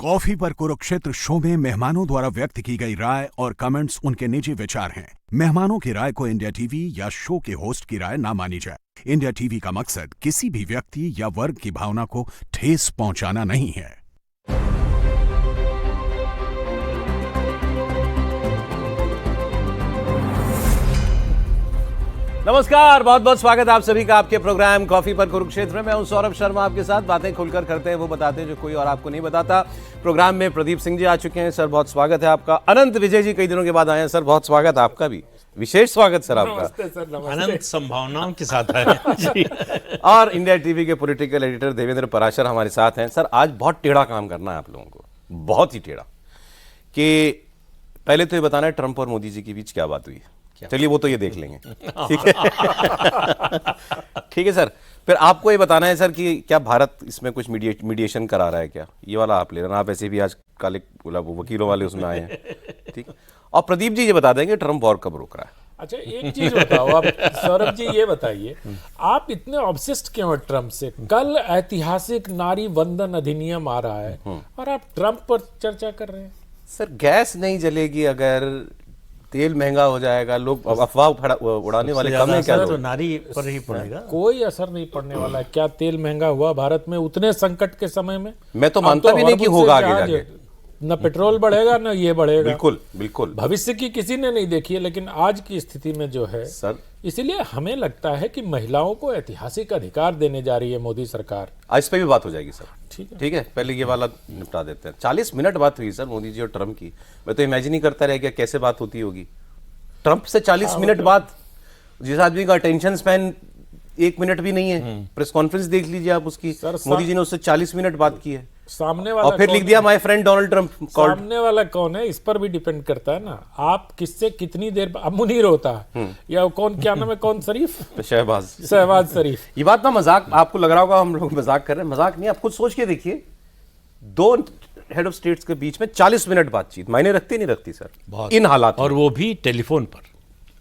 Coffee पर Kurukshetra show में मेहमानों द्वारा व्यक्त की गई राय और कमेंट्स उनके निजी विचार हैं। मेहमानों की राय को इंडिया टीवी या शो के होस्ट की राय ना मानी जाए। इंडिया टीवी का मकसद किसी भी व्यक्ति या वर्ग की भावना को ठेस पहुंचाना नहीं है। नमस्कार, बहुत बहुत स्वागत है आप सभी का आपके प्रोग्राम कॉफी पर कुरुक्षेत्र में। मैं हूं सौरभ शर्मा, आपके साथ बातें खुलकर करते हैं, वो बताते हैं जो कोई और आपको नहीं बताता। प्रोग्राम में प्रदीप सिंह जी आ चुके हैं। सर बहुत स्वागत है आपका। अनंत विजय जी कई दिनों के बाद आए हैं। सर बहुत स्वागत है आपका भी, विशेष स्वागत सर आपका। नमस्ते सर, नमस्ते। अनंत संभावनाओं के साथ आए और इंडिया टीवी के पॉलिटिकल एडिटर देवेंद्र पराशर हमारे साथ हैं। सर आज बहुत टेढ़ा काम करना है आप लोगों को, बहुत ही टेढ़ा। कि पहले तो ये बताना है ट्रंप और मोदी जी के बीच क्या बात हुई है। चलिए वो तो ये देख लेंगे, ठीक है। ठीक है सर। फिर आपको ये बताना है सर कि क्या भारत इसमें कुछ मीडिएशन करा रहा है क्या, ये वाला आप ले रहे हैं। आप ऐसे भी आज काले वकीलों वाले उसमें आए हैं, ठीक। और प्रदीप जी ये बता देंगे ट्रंप वॉर कब रोक रहा है। अच्छा एक चीज बताओ आप सौरभ जी, ये बताइए आप इतने ऑब्सेस्ड क्यों हैं ट्रंप से? कल ऐतिहासिक नारी वंदन अधिनियम आ रहा है और आप ट्रंप पर चर्चा कर रहे हैं। सर गैस नहीं जलेगी अगर, तेल महंगा हो जाएगा, लोग अफवाह उड़ाने वाले कम है क्या? तो नारी पर ही पड़ेगा, कोई असर नहीं पड़ने वाला है। क्या तेल महंगा हुआ भारत में उतने संकट के समय में? मैं तो मानता भी नहीं कि होगा आगे जाके। न पेट्रोल बढ़ेगा न ये बढ़ेगा। बिल्कुल बिल्कुल। भविष्य की किसी ने नहीं देखी है, लेकिन आज की स्थिति में जो है सर, इसीलिए हमें लगता है कि महिलाओं को ऐतिहासिक अधिकार देने जा रही है मोदी सरकार। इस पे भी बात हो जाएगी सर, ठीक है। पहले ये वाला निपटा देते हैं। 40 मिनट बात हुई सर मोदी जी और ट्रंप की। मैं तो इमेजिन ही करता रह गया कैसे बात होती होगी ट्रंप से 40 मिनट बाद। जिस आदमी का अटेंशन स्पैन 1 मिनट भी नहीं है, प्रेस कॉन्फ्रेंस देख लीजिए आप उसकी। मोदी जी ने उससे 40 मिनट बात की है। सामने वाला और फिर लिख दिया माय फ्रेंड डोनाल्ड ट्रंप। सामने वाला कौन है इस पर भी डिपेंड करता है ना। आप किससे कितनी देर, अब मुनीर होता है या कौन, क्या नाम है, कौन शरीफ, शहबाज शरीफ। ये बात ना मजाक आपको लग रहा होगा हम लोग मजाक कर रहे हैं, मजाक नहीं। आप खुद सोच के देखिए, दो हेड ऑफ स्टेट्स के बीच में 40 मिनट बातचीत मायने रखती नहीं रखती सर इन हालात और वो भी टेलीफोन पर।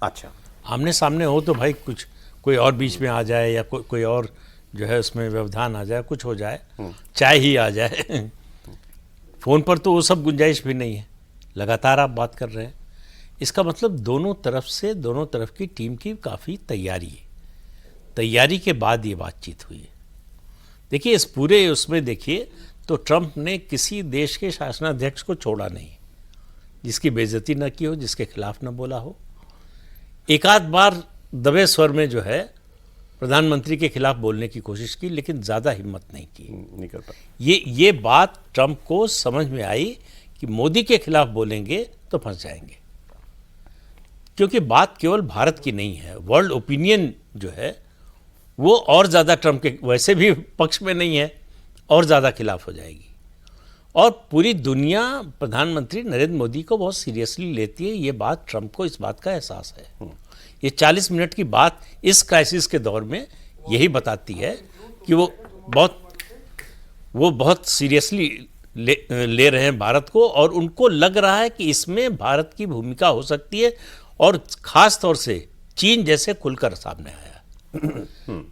अच्छा, आमने सामने हो तो भाई कुछ कोई और बीच में आ जाए या कोई और जो है उसमें व्यवधान आ जाए, कुछ हो जाए, चाय ही आ जाए। फोन पर तो वो सब गुंजाइश भी नहीं है, लगातार आप बात कर रहे हैं। इसका मतलब दोनों तरफ से, दोनों तरफ की टीम की काफ़ी तैयारी है। तैयारी के बाद ये बातचीत हुई है। देखिए इस पूरे उसमें देखिए तो ट्रंप ने किसी देश के शासनाध्यक्ष को छोड़ा नहीं, जिसकी बेइज्जती न की हो, जिसके खिलाफ न बोला हो। एक आध बार दबे स्वर में जो है प्रधानमंत्री के खिलाफ बोलने की कोशिश की, लेकिन ज़्यादा हिम्मत नहीं की, नहीं कर पाया। ये बात ट्रंप को समझ में आई कि मोदी के खिलाफ बोलेंगे तो फंस जाएंगे, क्योंकि बात केवल भारत की नहीं है। वर्ल्ड ओपिनियन जो है वो और ज़्यादा ट्रंप के वैसे भी पक्ष में नहीं है, और ज़्यादा खिलाफ हो जाएगी। और पूरी दुनिया प्रधानमंत्री नरेंद्र मोदी को बहुत सीरियसली लेती है। ये बात ट्रंप को इस बात का एहसास है। ये 40 मिनट की बात इस क्राइसिस के दौर में यही बताती है कि वो बहुत सीरियसली ले रहे हैं भारत को, और उनको लग रहा है कि इसमें भारत की भूमिका हो सकती है, और ख़ास तौर से चीन जैसे खुलकर सामने आया।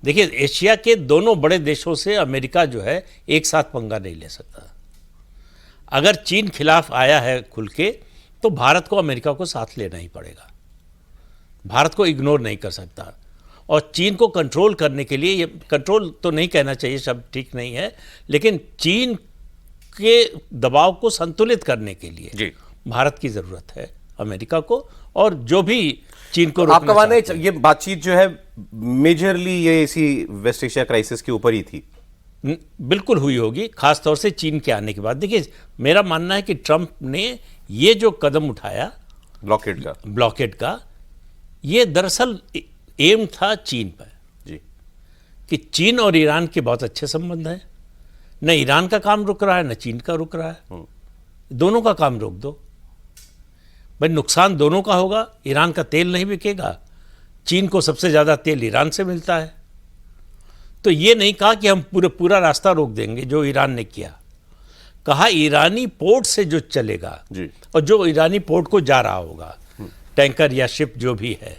देखिए एशिया के दोनों बड़े देशों से अमेरिका जो है एक साथ पंगा नहीं ले सकता। अगर चीन खिलाफ आया है खुल के, तो भारत को अमेरिका को साथ लेना ही पड़ेगा। भारत को इग्नोर नहीं कर सकता। और चीन को कंट्रोल करने के लिए, ये कंट्रोल तो नहीं कहना चाहिए, शब्द ठीक नहीं है, लेकिन चीन के दबाव को संतुलित करने के लिए भारत की ज़रूरत है अमेरिका को। और जो भी चीन को आपका मानना है ये बातचीत जो है मेजरली ये इसी वेस्ट एशिया क्राइसिस के ऊपर ही थी? बिल्कुल हुई होगी, खास तौर से चीन के आने के बाद। देखिए मेरा मानना है कि ट्रंप ने ये जो कदम उठाया ब्लॉकेड का, ये दरअसल एम था चीन पर जी, कि चीन और ईरान के बहुत अच्छे संबंध हैं। न ईरान का काम रुक रहा है, न चीन का रुक रहा है। दोनों का काम रोक दो भाई, नुकसान दोनों का होगा। ईरान का तेल नहीं बिकेगा, चीन को सबसे ज़्यादा तेल ईरान से मिलता है। तो ये नहीं कहा कि हम पूरा रास्ता रोक देंगे, जो ईरान ने किया। कहा ईरानी पोर्ट से जो चलेगा जी, और जो ईरानी पोर्ट को जा रहा होगा, टैंकर या शिप जो भी है,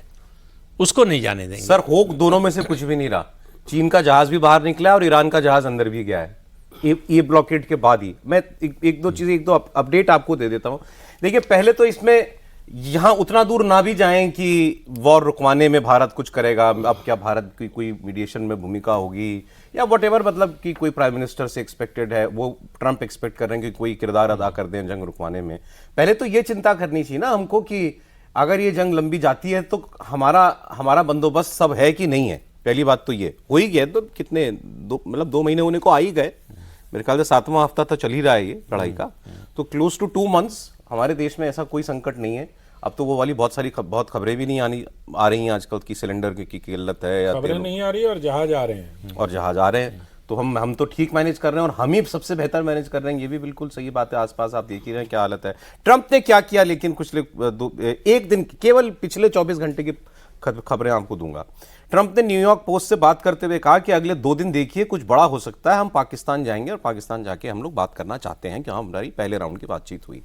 उसको नहीं जाने देंगे। सर होक दोनों में से कुछ भी नहीं रहा। चीन का जहाज भी बाहर निकला और ईरान का जहाज अंदर भी गया है। ये ब्लॉकेड के बाद ही मैं एक दो अपडेट आपको दे देता हूं। देखिए, पहले तो इसमें यहां उतना दूर ना भी जाएं कि वॉर रुकवाने में भारत कुछ करेगा। अब क्या भारत की कोई मीडिएशन में भूमिका होगी या व्हाटएवर, मतलब कि कोई प्राइम मिनिस्टर से एक्सपेक्टेड है, वो ट्रंप एक्सपेक्ट कर रहे हैं कि कोई किरदार अदा कर दें जंग रुकवाने में। पहले तो ये चिंता करनी चाहिए ना हमको कि अगर ये जंग लंबी जाती है तो हमारा बंदोबस्त सब है कि नहीं है। पहली बात तो ये हो ही गया, तो कितने मतलब 2 महीने होने को आ ही गए, मेरे ख्याल से 7वां हफ्ता तो चल ही रहा है ये लड़ाई का, तो क्लोज टू 2 मंथ्स हमारे देश में ऐसा कोई संकट नहीं है। अब तो वो वाली बहुत खबरें भी नहीं आ रही हैं आजकल की सिलेंडर की किल्लत है या खबरें नहीं आ रही और जहाज आ रहे हैं तो हम तो ठीक मैनेज कर रहे हैं और हम ही सबसे बेहतर मैनेज कर रहे हैं। ये भी बिल्कुल सही बात है। आसपास आप देख ही रहे हैं क्या हालत है। ट्रंप ने क्या किया, लेकिन कुछ एक दिन केवल पिछले 24 घंटे की खबरें आपको दूंगा। ट्रंप ने न्यूयॉर्क पोस्ट से बात करते हुए कहा कि अगले 2 दिन देखिए कुछ बड़ा हो सकता है, हम पाकिस्तान जाएंगे और पाकिस्तान जाके हम लोग बात करना चाहते हैं कि हमारी पहले राउंड की बातचीत हुई।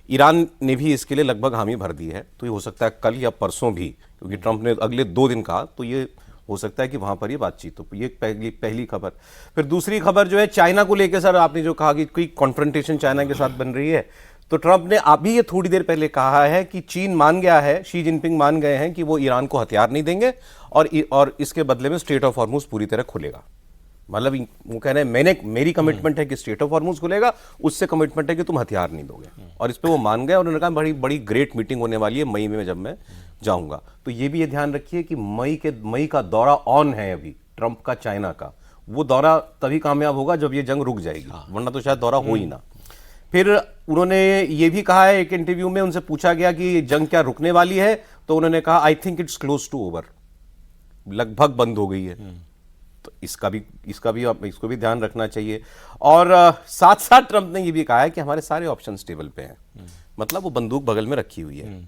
ईरान ने भी इसके लिए लगभग हामी भर दी है, तो ये हो सकता है कल या परसों भी, क्योंकि ट्रंप ने अगले 2 दिन कहा, तो ये हो सकता है कि वहां पर ये बातचीत हो। ये पहली खबर। फिर दूसरी खबर जो है चाइना को लेकर, सर आपने जो कहा कि कोई कॉन्फ्रंटेशन चाइना के साथ बन रही है, तो ट्रंप ने अभी ये थोड़ी देर पहले कहा है कि चीन मान गया है, शी जिनपिंग मान गए हैं कि वो ईरान को हथियार नहीं देंगे और इसके बदले में स्ट्रेट ऑफ हॉर्मुज पूरी तरह खुलेगा। मतलब वो कह रहे हैं मेरी कमिटमेंट है कि स्ट्रेट ऑफ हॉर्मुज खुलेगा, उससे कमिटमेंट है कि तुम हथियार नहीं दोगे, और इस पे वो मान गए। और उन्होंने कहा बड़ी ग्रेट मीटिंग होने वाली है मई में जब मैं जाऊंगा। तो ये भी ये ध्यान रखिए कि मई का दौरा ऑन है अभी ट्रंप का चाइना का। वो दौरा तभी कामयाब होगा जब ये जंग रुक जाएगी, वरना तो शायद दौरा हो ही ना। फिर उन्होंने ये भी कहा है, एक इंटरव्यू में उनसे पूछा गया कि जंग क्या रुकने वाली है, तो उन्होंने कहा I think it's close to over, लगभग बंद हो गई है। तो इसको भी ध्यान रखना चाहिए। और साथ साथ ट्रंप ने ये भी कहा है कि हमारे सारे ऑप्शंस टेबल पे हैं, मतलब वो बंदूक बगल में रखी हुई है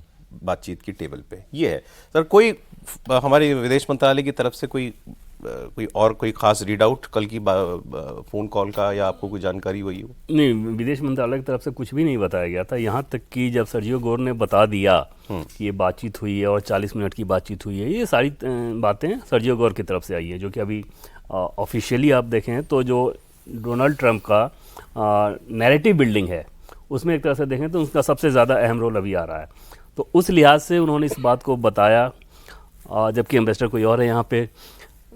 बातचीत की टेबल पे। ये है सर। कोई हमारे विदेश मंत्रालय की तरफ से कोई खास रीड आउट कल की फोन कॉल का, या आपको कोई जानकारी हुई हो? नहीं, विदेश मंत्रालय की तरफ से कुछ भी नहीं बताया गया था। यहाँ तक कि जब सर्जियो गोर ने बता दिया कि ये बातचीत हुई है और 40 मिनट की बातचीत हुई है, ये सारी बातें सर्जियो गोर की तरफ से आई है, जो कि अभी ऑफिशियली आप देखें तो जो डोनाल्ड ट्रंप का नैरेटिव बिल्डिंग है, उसमें एक तरह से देखें तो उसका सबसे ज़्यादा अहम रोल अभी आ रहा है। तो उस लिहाज से उन्होंने इस बात को बताया, जबकि एम्बेसडर कोई और है यहाँ पे।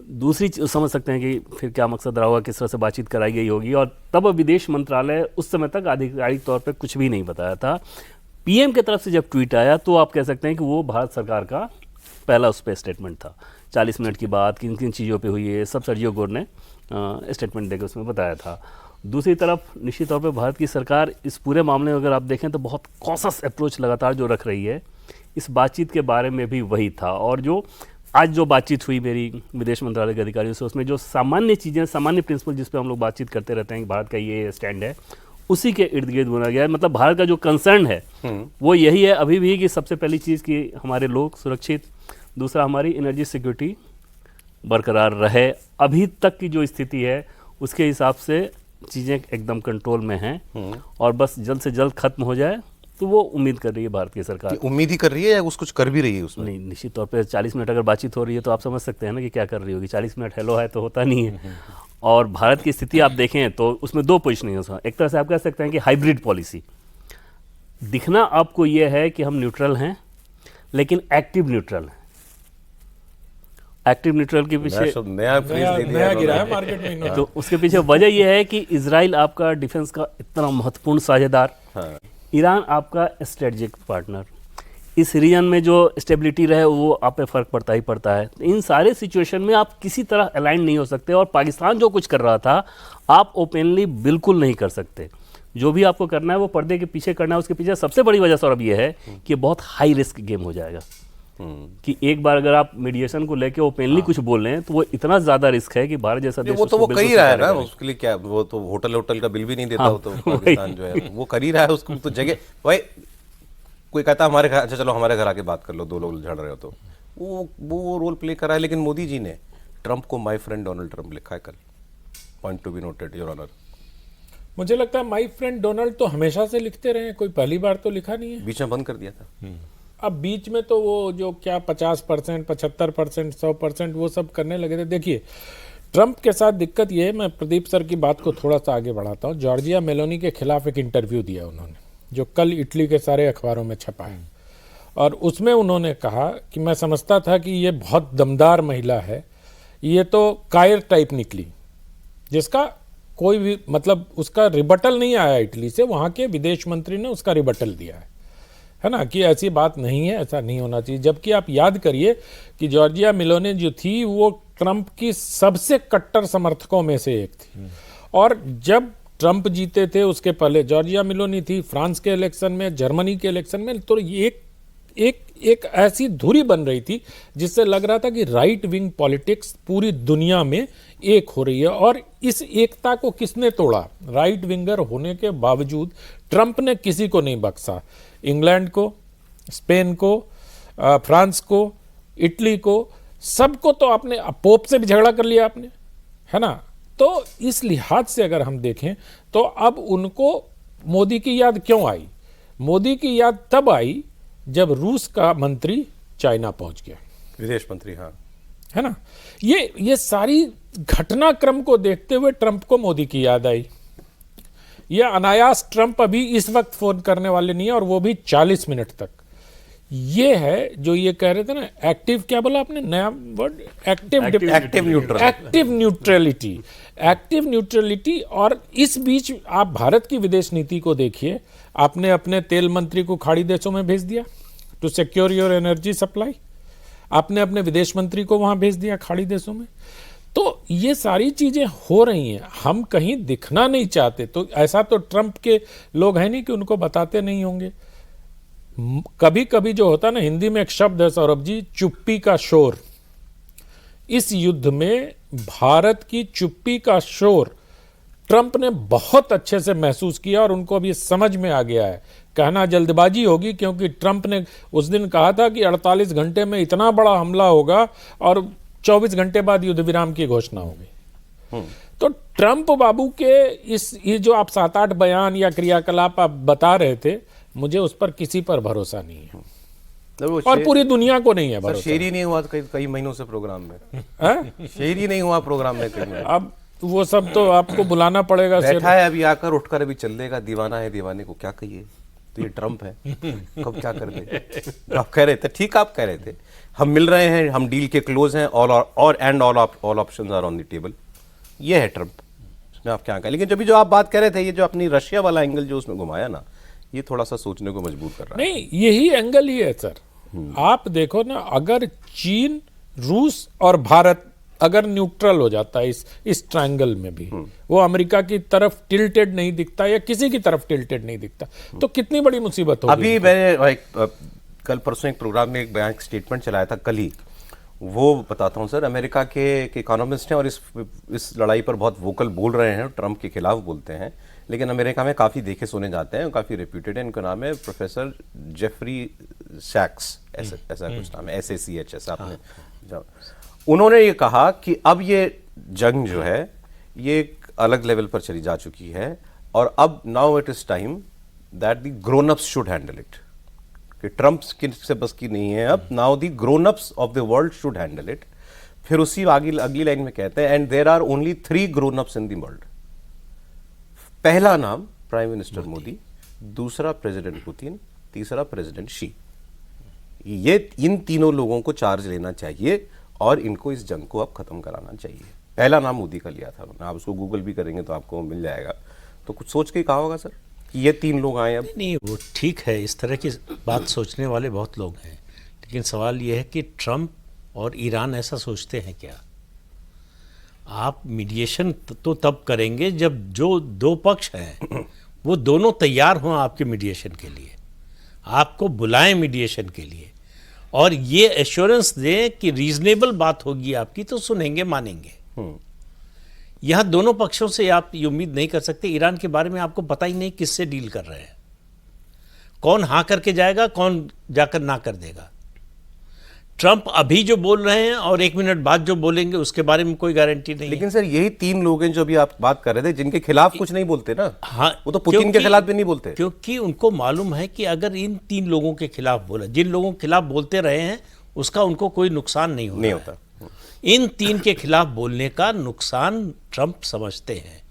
दूसरी समझ सकते हैं कि फिर क्या मकसद रहा होगा, किस तरह से बातचीत कराई गई होगी। और तब विदेश मंत्रालय उस समय तक आधिकारिक तौर पे कुछ भी नहीं बताया था। पीएम की तरफ से जब ट्वीट आया तो आप कह सकते हैं कि वो भारत सरकार का पहला उस पर स्टेटमेंट था। 40 मिनट की बात किन किन चीज़ों पे हुई है, सब सर्जियो गोर ने स्टेटमेंट देकर उसमें बताया था। दूसरी तरफ निश्चित तौर पे भारत की सरकार इस पूरे मामले में अगर आप देखें तो बहुत कॉशस अप्रोच लगातार जो रख रही है। इस बातचीत के बारे में भी वही था, और जो आज जो बातचीत हुई मेरी विदेश मंत्रालय के अधिकारियों से, उसमें जो सामान्य चीज़ें, सामान्य प्रिंसिपल जिस पे हम लोग बातचीत करते रहते हैं कि भारत का ये स्टैंड है, उसी के इर्द गिर्द बोला गया है। मतलब भारत का जो कंसर्न है वो यही है अभी भी कि सबसे पहली चीज़ कि हमारे लोग सुरक्षित, दूसरा हमारी एनर्जी सिक्योरिटी बरकरार रहे। अभी तक की जो स्थिति है उसके हिसाब से चीज़ें एकदम कंट्रोल में हैं, और बस जल्द से जल्द खत्म हो जाए, तो वो उम्मीद कर रही है भारत की सरकार। उम्मीद ही कर रही है या कुछ कर भी रही है उसमें? नहीं, निश्चित तौर पे 40 मिनट अगर बातचीत हो रही है तो आप समझ सकते हैं ना कि क्या कर रही होगी। 40 मिनट हेलो है तो होता नहीं है। और भारत की स्थिति आप देखें तो उसमें 2 पोजिशन है। एक तरह से आप कह सकते हैं कि हाइब्रिड पॉलिसी दिखना आपको ये है कि हम न्यूट्रल हैं, लेकिन एक्टिव न्यूट्रल हैं। एक्टिव न्यूट्रल के पीछे नया गिरा है मार्केट में। तो उसके पीछे वजह यह है कि इजराइल आपका डिफेंस का इतना महत्वपूर्ण साझेदार, ईरान आपका स्ट्रेटजिक पार्टनर, इस रीजन में जो स्टेबिलिटी रहे वो आप पे फर्क पड़ता ही पड़ता है। इन सारे सिचुएशन में आप किसी तरह अलाइन नहीं हो सकते, और पाकिस्तान जो कुछ कर रहा था आप ओपनली बिल्कुल नहीं कर सकते। जो भी आपको करना है वो पर्दे के पीछे करना है। उसके पीछे सबसे बड़ी वजह सौरभ ये है कि बहुत हाई रिस्क गेम हो जाएगा, कि एक बार अगर आप मीडिएशन को लेके ओपनली कुछ बोल रहे हैं तो वो इतना ज्यादा रिस्क है कि भारत जैसा देश वो तो वो कर ही रहा है ना, उसके लिए क्या, वो तो होटल का बिल भी नहीं देता। हो तो पाकिस्तान जो है वो कर ही रहा है। उसको तो जगह भाई कोई कहता है हमारे घर, अच्छा चलो हमारे घर आके बात कर लो, 2 लोग झड़ रहे हो, तो वो रोल प्ले कर रहा है। लेकिन मोदी जी ने ट्रंप को माय फ्रेंड डोनाल्ड ट्रंप लिखा है कल, point to be noted your honour. मुझे लगता है माय फ्रेंड डोनाल्ड तो हमेशा से लिखते रहे, कोई पहली बार तो लिखा नहीं है। बीच में बंद कर दिया था। अब बीच में तो वो जो क्या 50%, 75%, 100% वो सब करने लगे थे। देखिए, ट्रंप के साथ दिक्कत ये है, मैं प्रदीप सर की बात को थोड़ा सा आगे बढ़ाता हूँ। जॉर्जिया मेलोनी के खिलाफ एक इंटरव्यू दिया उन्होंने, जो कल इटली के सारे अखबारों में छपा है, और उसमें उन्होंने कहा कि मैं समझता था कि ये बहुत दमदार महिला है, ये तो कायर टाइप निकली, जिसका कोई भी मतलब उसका रिबटल नहीं आया इटली से। वहाँ के विदेश मंत्री ने उसका रिबटल दिया है ना, कि ऐसी बात नहीं है, ऐसा नहीं होना चाहिए। जबकि आप याद करिए कि जॉर्जिया मेलोनी जो थी वो ट्रंप की सबसे कट्टर समर्थकों में से एक थी, और जब ट्रंप जीते थे उसके पहले जॉर्जिया मेलोनी थी, फ्रांस के इलेक्शन में, जर्मनी के इलेक्शन में, तो ये एक ऐसी धुरी बन रही थी जिससे लग रहा था कि राइट विंग पॉलिटिक्स पूरी दुनिया में एक हो रही है। और इस एकता को किसने तोड़ा? राइट विंगर होने के बावजूद ट्रंप ने किसी को नहीं बख्शा, इंग्लैंड को, स्पेन को, फ्रांस को, इटली को, सबको तो आपने, पोप से भी झगड़ा कर लिया आपने, है ना। तो इस लिहाज से अगर हम देखें तो अब उनको मोदी की याद क्यों आई? मोदी की याद तब आई जब रूस का मंत्री चाइना पहुंच गया, विदेश मंत्री, हाँ, है ना। ये सारी घटनाक्रम को देखते हुए ट्रंप को मोदी की याद आई। ये अनायास ट्रंप अभी इस वक्त फोन करने वाले नहीं है, और वो भी 40 मिनट तक। ये है जो ये कह रहे थे ना, एक्टिव, क्या बोला आपने नया वर्ड? Active neutrality. और इस बीच आप भारत की विदेश नीति को देखिए, आपने अपने तेल मंत्री को खाड़ी देशों में भेज दिया to secure your energy supply, आपने अपने विदेश मंत्री को वहां भेज दिया खाड़ी देशों में। तो ये सारी चीजें हो रही हैं, हम कहीं दिखना नहीं चाहते। तो ऐसा तो ट्रंप के लोग हैं नहीं कि उनको बताते नहीं होंगे। कभी कभी जो होता ना, हिंदी में एक शब्द है सौरभ जी, चुप्पी का शोर। इस युद्ध में भारत की चुप्पी का शोर ट्रंप ने बहुत अच्छे से महसूस किया, और उनको अब ये समझ में आ गया है। कहना जल्दबाजी होगी, क्योंकि ट्रंप ने उस दिन कहा था कि 48 घंटे में इतना बड़ा हमला होगा और 24 घंटे बाद युद्ध विराम की घोषणा होगी। तो ट्रंप बाबू के ये जो आप 7-8 बयान या क्रियाकलाप आप बता रहे थे, मुझे उस पर किसी पर भरोसा नहीं है, और पूरी दुनिया को नहीं है भरोसा। शेर ही नहीं हुआ कई महीनों से प्रोग्राम में, शेर ही नहीं हुआ प्रोग्राम में कई महीने। अब वो सब तो आपको बुलाना पड़ेगा। बैठा है अभी, आकर उठकर अभी चल देगा, दीवाना है, दीवाने को क्या कहिए, तो ये ट्रंप है, कब क्या कर दे। आप कह रहे थे, ठीक आप कह रहे थे, हम मिल रहे हैं, हम डील के क्लोज हैं, all options are on the table. ये है ट्रंप, इसमें आप क्या कहें। लेकिन जो आप बात कह रहे थे, ये जो अपनी रशिया वाला एंगल जो उसमें घुमाया ना, ये थोड़ा सा सोचने को मजबूर कर रहा है। नहीं, यही एंगल ही है सर। आप देखो ना, अगर चीन, रूस और भारत अगर न्यूट्रल हो जाता है इस ट्रायंगल में भी, वो अमेरिका की तरफ टिल्टेड नहीं दिखता या किसी की तरफ टिल्टेड नहीं दिखता, तो कितनी बड़ी मुसीबत होगी। अभी मैंने कल परसों एक प्रोग्राम में एक बयान स्टेटमेंट चलाया था, कल ही, वो बताता हूँ सर। अमेरिका के इकोनॉमिस्ट हैं और इस लड़ाई पर बहुत वोकल बोल रहे हैं, ट्रंप के खिलाफ बोलते हैं, लेकिन अमेरिका में काफ़ी देखे सुने जाते हैं, काफ़ी रेप्यूटेड है। इनका नाम है प्रोफेसर जेफरी सैक्स, ऐसा कुछ नाम है, SACH ऐसा आपने। उन्होंने ये कहा कि अब ये जंग जो है ये एक अलग लेवल पर चली जा चुकी है, और अब now it is time that the grown ups should handle it. कि ट्रंप से बस की नहीं है अब, now the grown ups of the world should handle it. फिर उसी अगली लाइन में कहते हैं, and there are only 3 grown ups in the world. पहला नाम प्राइम मिनिस्टर मोदी, दूसरा प्रेसिडेंट पुतिन, तीसरा प्रेसिडेंट शी। ये इन तीनों लोगों को चार्ज लेना चाहिए और इनको इस जंग को अब खत्म कराना चाहिए। पहला नाम मोदी का लिया था उन्होंने, आप उसको गूगल भी करेंगे तो आपको मिल जाएगा। तो कुछ सोच के कहा होगा सर कि ये 3 लोग आए अब। नहीं, वो ठीक है, इस तरह की बात सोचने वाले बहुत लोग हैं, लेकिन सवाल ये है कि ट्रंप और ईरान ऐसा सोचते हैं क्या? आप मीडिएशन तो तब करेंगे जब जो 2 पक्ष हैं वो दोनों तैयार हों आपके मीडिएशन के लिए, आपको बुलाएं मीडिएशन के लिए, और ये एश्योरेंस दें कि रीजनेबल बात होगी आपकी तो सुनेंगे, मानेंगे। यहां दोनों पक्षों से आप ये उम्मीद नहीं कर सकते। ईरान के बारे में आपको पता ही नहीं किससे डील कर रहे हैं, कौन हाँ करके जाएगा, कौन जाकर ना कर देगा। ट्रंप अभी जो बोल रहे हैं और 1 मिनट बाद जो बोलेंगे उसके बारे में कोई गारंटी नहीं। लेकिन सर यही 3 लोग हैं जो अभी आप बात कर रहे थे, जिनके खिलाफ कुछ नहीं बोलते ना। हाँ, वो तो पुतिन के खिलाफ भी नहीं बोलते, क्योंकि उनको मालूम है कि अगर इन 3 लोगों के खिलाफ बोला, जिन लोगों के खिलाफ बोलते रहे हैं, उसका उनको कोई नुकसान नहीं होता। इन तीन के खिलाफ बोलने का नुकसान ट्रंप समझते हैं।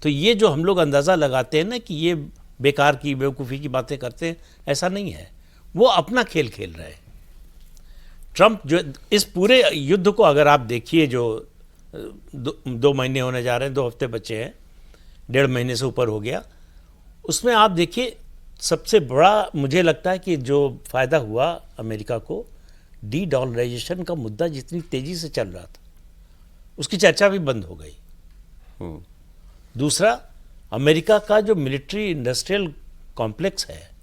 तो ये जो हम लोग अंदाज़ा लगाते हैं ना कि ये बेकार की बेवकूफ़ी की बातें करते हैं, ऐसा नहीं है। वो अपना खेल खेल रहे हैं। ट्रंप जो इस पूरे युद्ध को अगर आप देखिए, जो 2 महीने होने जा रहे हैं, 2 हफ्ते बचे हैं, 1.5 महीने से ऊपर हो गया, उसमें आप देखिए सबसे बड़ा मुझे लगता है कि जो फ़ायदा हुआ अमेरिका को, डी-डॉलराइजेशन का मुद्दा जितनी तेज़ी से चल रहा था उसकी चर्चा भी बंद हो गई। दूसरा, अमेरिका का जो मिलिट्री इंडस्ट्रियल कॉम्प्लेक्स है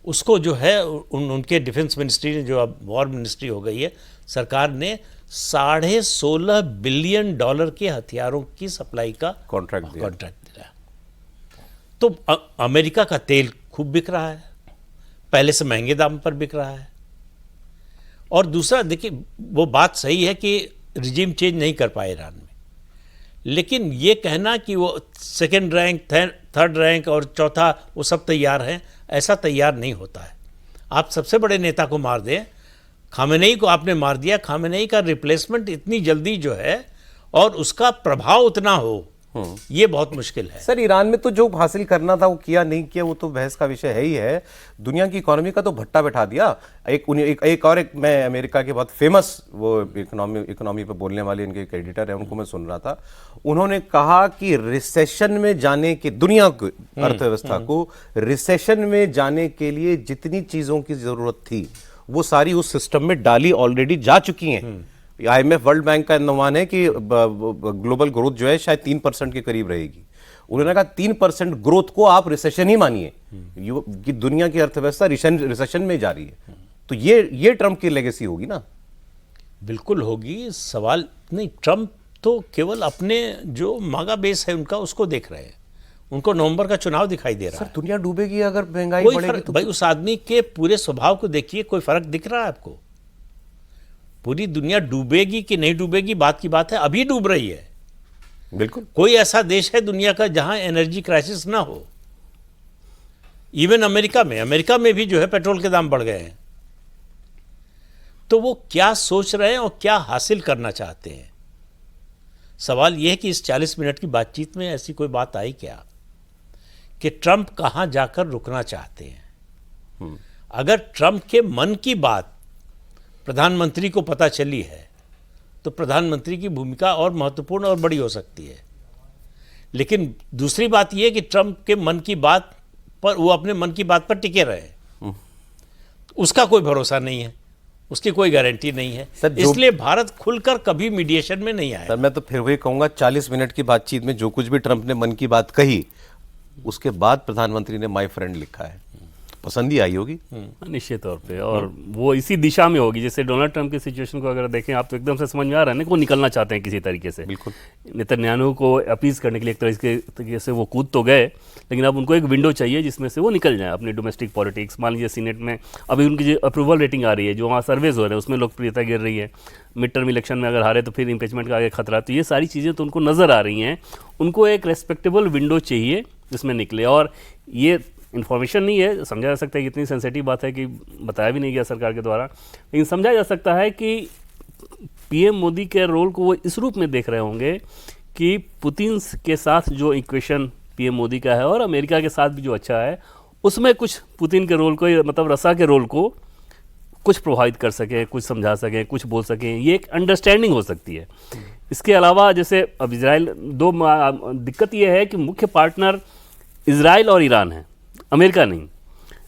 उसको जो है उनके डिफेंस मिनिस्ट्री ने, जो अब वॉर मिनिस्ट्री हो गई है, सरकार ने $16.5 बिलियन के हथियारों की सप्लाई का कॉन्ट्रैक्ट दिया। तो अमेरिका का तेल खूब बिक रहा है, पहले से महंगे दाम पर बिक रहा है। और दूसरा देखिए, वो बात सही है कि रिजीम चेंज नहीं कर पाए ईरान में, लेकिन ये कहना कि वो सेकंड रैंक, थर्ड रैंक और चौथा वो सब तैयार हैं, ऐसा तैयार नहीं होता है। आप सबसे बड़े नेता को मार दें, खामेनेई को आपने मार दिया, खामेनेई का रिप्लेसमेंट इतनी जल्दी जो है और उसका प्रभाव उतना हो, ये बहुत मुश्किल है। सर, ईरान में तो जो हासिल करना था वो किया नहीं किया, वो तो बहस का विषय है ही है। दुनिया की इकोनॉमी का तो भट्टा बैठा दिया। एक मैं अमेरिका के बहुत फेमस वो इकोनॉमी पे बोलने वाले इनके एक एडिटर है, उनको मैं सुन रहा था। उन्होंने कहा कि रिसेशन में जाने के, दुनिया की अर्थव्यवस्था को रिसेशन में जाने के लिए जितनी चीजों की जरूरत थी वो सारी उस सिस्टम में डाली ऑलरेडी जा चुकी हैं। IMF, वर्ल्ड बैंक का अनुमान है कि ग्लोबल ग्रोथ जो है शायद 3% के करीब रहेगी। उन्होंने कहा 3% ग्रोथ को आप रिसेशन ही मानिए कि दुनिया की अर्थव्यवस्था रिसेशन में जा रही है। तो ये ट्रंप की लेगेसी होगी ना? बिल्कुल होगी। सवाल नहीं, ट्रंप तो केवल अपने जो मागा बेस है उनका उसको देख रहे हैं। उनको नवंबर का चुनाव दिखाई दे रहा है। सर, दुनिया डूबेगी अगर महंगाई बढ़ेगी तो? भाई, उस आदमी के पूरे स्वभाव को देखिए, कोई फर्क दिख रहा है आपको? पूरी दुनिया डूबेगी कि नहीं डूबेगी बात की बात है, अभी डूब रही है। बिल्कुल। कोई ऐसा देश है दुनिया का जहां एनर्जी क्राइसिस ना हो? इवन अमेरिका में भी जो है पेट्रोल के दाम बढ़ गए हैं। तो वो क्या सोच रहे हैं और क्या हासिल करना चाहते हैं? सवाल यह है कि इस 40 मिनट की बातचीत में ऐसी कोई बात आई क्या कि ट्रंप कहां जाकर रुकना चाहते हैं? अगर ट्रंप के मन की बात प्रधानमंत्री को पता चली है तो प्रधानमंत्री की भूमिका और महत्वपूर्ण और बड़ी हो सकती है। लेकिन दूसरी बात यह कि ट्रंप के मन की बात पर, वो अपने मन की बात पर टिके रहे, उसका कोई भरोसा नहीं है, उसकी कोई गारंटी नहीं है। इसलिए भारत खुलकर कभी मीडिएशन में नहीं आया। सर, मैं तो फिर वही कहूंगा, 40 मिनट की बातचीत में जो कुछ भी ट्रंप ने मन की बात कही, उसके बाद प्रधानमंत्री ने माय फ्रेंड लिखा है। पसंद ही आई होगी निश्चित तौर पे, और वो इसी दिशा में होगी। जैसे डोनाल्ड ट्रंप की सिचुएशन को अगर देखें आप, तो एकदम से समझ में आ रहा है ना कि वो निकलना चाहते हैं किसी तरीके से। बिल्कुल। नेतन्याहू को अपीज करने के लिए एक तरीके से वो कूद तो गए, लेकिन अब उनको एक विंडो चाहिए जिसमें से वो निकल जाए अपनी डोमेस्टिक पॉलिटिक्स। मान लीजिए सीनेट में अभी उनकी जो अप्रूवल रेटिंग आ रही है, जो वहाँ सर्वेज हो रहे हैं उसमें लोकप्रियता गिर रही है। मिड टर्म इलेक्शन में अगर हारे तो फिर इम्पीचमेंट का आगे खतरा। तो ये सारी चीज़ें तो उनको नज़र आ रही हैं। उनको एक रेस्पेक्टेबल विंडो चाहिए जिसमें निकले, और ये इन्फॉर्मेशन नहीं है, समझा जा सकता है कि इतनी सेंसिटिव बात है कि बताया भी नहीं गया सरकार के द्वारा, लेकिन समझा जा सकता है कि पीएम मोदी के रोल को वो इस रूप में देख रहे होंगे कि पुतिन के साथ जो इक्वेशन पीएम मोदी का है और अमेरिका के साथ भी जो अच्छा है, उसमें कुछ पुतिन के रोल को, मतलब रसा के रोल को कुछ प्रभावित कर सकें, कुछ समझा सकें, कुछ बोल सकें। ये एक अंडरस्टैंडिंग हो सकती है। इसके अलावा जैसे अब इजराइल, दो दिक्कत ये है कि मुख्य पार्टनर इजराइल और ईरान है, अमेरिका नहीं।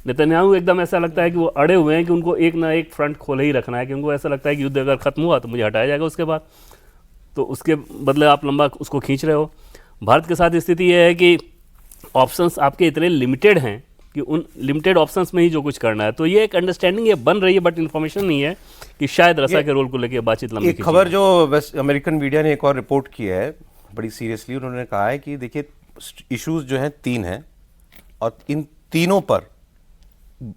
नेतन्याहू एकदम ऐसा लगता है कि वो अड़े हुए हैं कि उनको एक ना एक फ्रंट खोले ही रखना है, कि उनको ऐसा लगता है कि युद्ध अगर खत्म हुआ तो मुझे हटाया जाएगा उसके बाद, तो उसके बदले आप लंबा उसको खींच रहे हो। भारत के साथ स्थिति ये है कि ऑप्शंस आपके इतने लिमिटेड हैं कि उन लिमिटेड ऑप्शंस में ही जो कुछ करना है। तो ये एक अंडरस्टैंडिंग ये बन रही है, बट इन्फॉर्मेशन नहीं है कि शायद रसा के रोल को लेकर बातचीत लंबी। एक खबर जो वेस्ट अमेरिकन मीडिया ने एक और रिपोर्ट की है बड़ी सीरियसली, उन्होंने कहा है कि देखिए इश्यूज जो हैं 3 हैं और इन तीनों पर